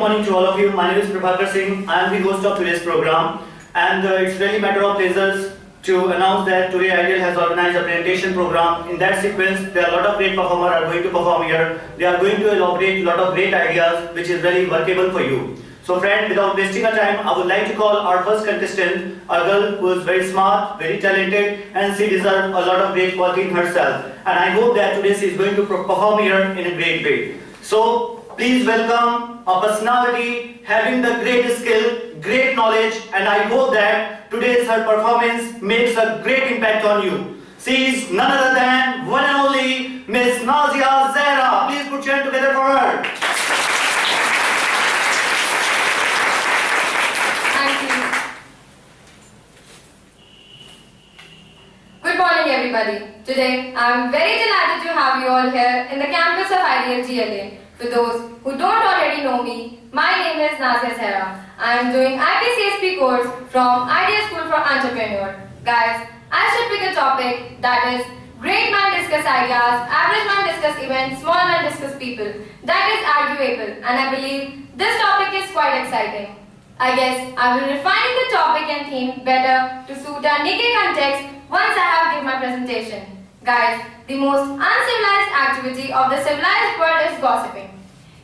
morning to all of you. My name is Prabhakar Singh. I am the host of today's program, and it's really matter of pleasure to announce that today Ideal has organized a presentation program. In that sequence, there are a lot of great performers are going to perform here. They are going to elaborate a lot of great ideas, which is very workable for you. So, friend, without wasting our time, I would like to call our first contestant, a girl who is very smart, very talented, and she deserves a lot of great quality in herself. And I hope that today she is going to perform here in a great way. So, please welcome a personality having the great skill, great knowledge, and I hope that today's her performance makes a great impact on you. She is none other than one and only Miss Nazia Zahra. Please put your hand together for her. Thank you. Good morning, everybody. Today, I am very delighted to have you all here in the campus of Ideal GLA. For those who don't already know me, my name is Nazia Zahra. I am doing IPCSP course from Ideal School for Entrepreneur. Guys, I should pick a topic that is great man discuss ideas, average man discuss events, small man discuss people. That is arguable, and I believe this topic is quite exciting. I guess I will refine the topic and theme better to suit our Nikkei context once I have given my presentation. Guys, the most uncivilized activity of the civilized world is gossiping.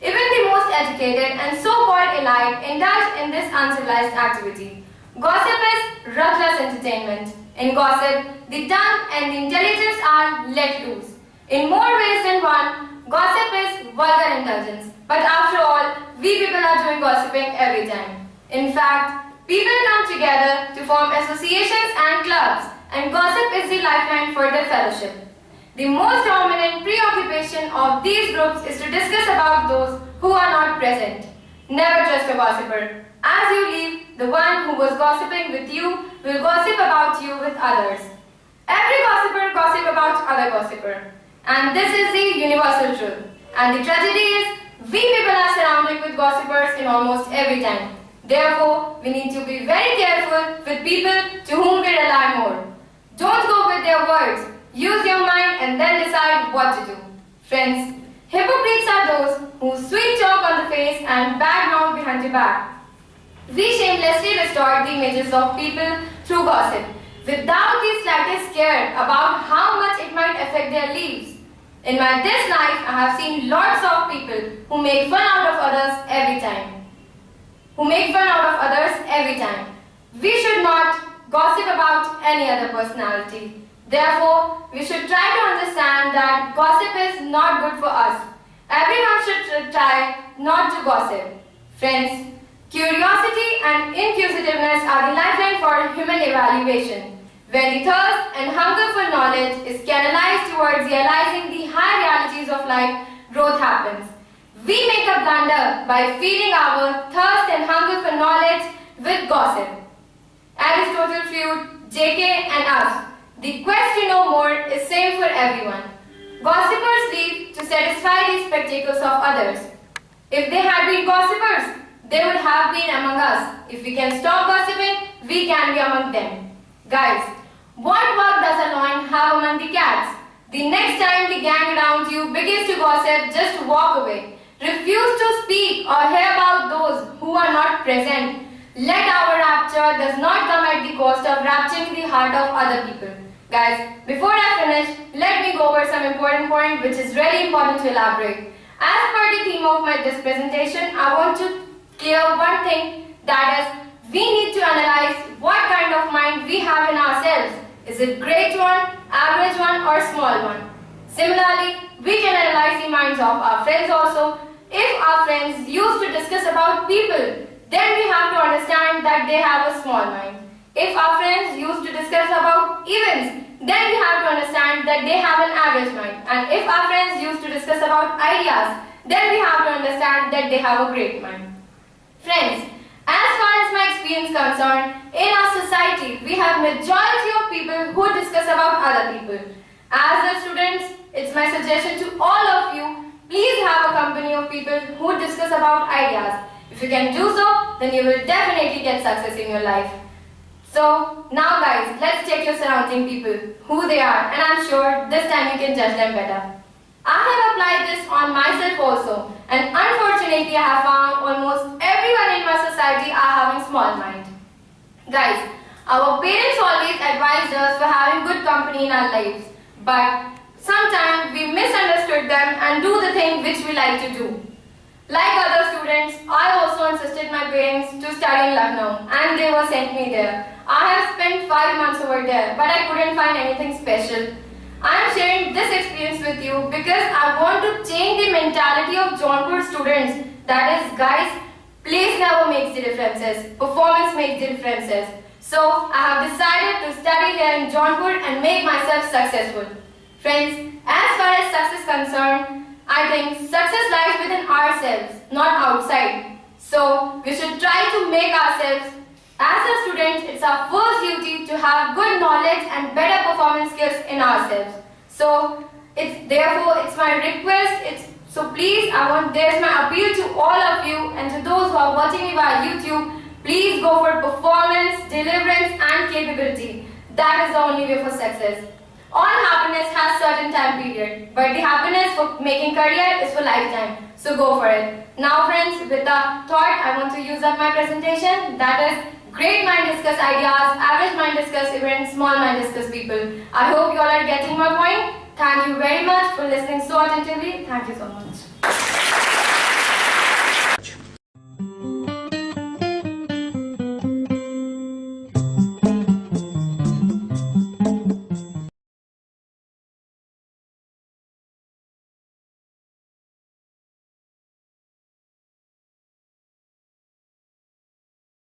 Even the most educated and so-called elite indulge in this uncivilized activity. Gossip is ruthless entertainment. In gossip, the tongue and the intelligence are let loose. In more ways than one, gossip is vulgar indulgence. But after all, we people are doing gossiping every time. In fact, people come together to form associations and clubs, and gossip is the lifeline for their fellowship. The most dominant preoccupation of these groups is to discuss about those who are not present. Never trust a gossiper. As you leave, the one who was gossiping with you will gossip about you with others. Every gossiper gossip about other gossiper. And this is the universal truth. And the tragedy is, we people are surrounded with gossipers in almost every time. Therefore, we need to be very careful with people to whom we rely more. Don't go with their words. Use your mind and then decide what to do. Friends, hypocrites are those who sweet talk on the face and bad mouth behind your back. We shamelessly distort the images of people through gossip, without the slightest care about how much it might affect their lives. In my this life, I have seen lots of people who make fun out of others every time. We should not gossip about any other personality. Therefore, we should try to understand that gossip is not good for us. Everyone should try not to gossip. Friends, curiosity and inquisitiveness are the lifeline for human evaluation. When the thirst and hunger for knowledge is canalized towards realizing the high realities of life, growth happens. We make a blunder by feeding our thirst and hunger for knowledge with gossip. Aristotle, Freud, J.K. and us. The quest to know more is same for everyone. Gossipers live to satisfy the spectacles of others. If they had been gossipers, they would have been among us. If we can stop gossiping, we can be among them. Guys, what work does a lion have among the cats? The next time the gang around you begins to gossip, just walk away. Refuse to speak or hear about those who are not present. Let our rapture does not come at the cost of rapturing the heart of other people. Guys, before I finish, let me go over some important point which is really important to elaborate. As per the theme of this presentation, I want to clear one thing, that is, we need to analyze what kind of mind we have in ourselves. Is it great one, average one or small one? Similarly, we can analyze the minds of our friends also. If our friends used to discuss about people, then we have to understand that they have a small mind. If our friends used to discuss about events, then we have to understand that they have an average mind. And if our friends used to discuss about ideas, then we have to understand that they have a great mind. Friends, as far as my experience concerned, in our society, we have majority of people who discuss about other people. As the students, it's my suggestion to all of you, please have a company of people who discuss about ideas. If you can do so, then you will definitely get success in your life. So, now guys, let's check your surrounding people, who they are, and I'm sure this time you can judge them better. I have applied this on myself also, and unfortunately I have found almost society are having small mind. Guys, our parents always advised us for having good company in our lives, but sometimes we misunderstood them and do the thing which we like to do. Like other students, I also insisted my parents to study in Lucknow and they were sent me there. I have spent 5 months over there, but I couldn't find anything special. I am sharing this experience with you because I want to change the mentality of Jaunpur students. That is, guys, place never makes the differences. Performance makes the differences. So, I have decided to study here in Jaunpur and make myself successful. Friends, as far as success is concerned, I think success lies within ourselves, not outside. So, we should try to make ourselves, as a student, it's our first duty to have good knowledge and better performance skills in ourselves. So, it's my request, so please, there's my appeal to all of you and to those who are watching me via YouTube, please go for performance, deliverance and capability. That is the only way for success. All happiness has certain time period, but the happiness for making career is for lifetime. So go for it. Now friends, with that thought, I want to use up my presentation. That is, great mind discuss ideas, average mind discuss events, small mind discuss people. I hope you all are getting my point. Thank you very much for listening so attentively. Thank you so much.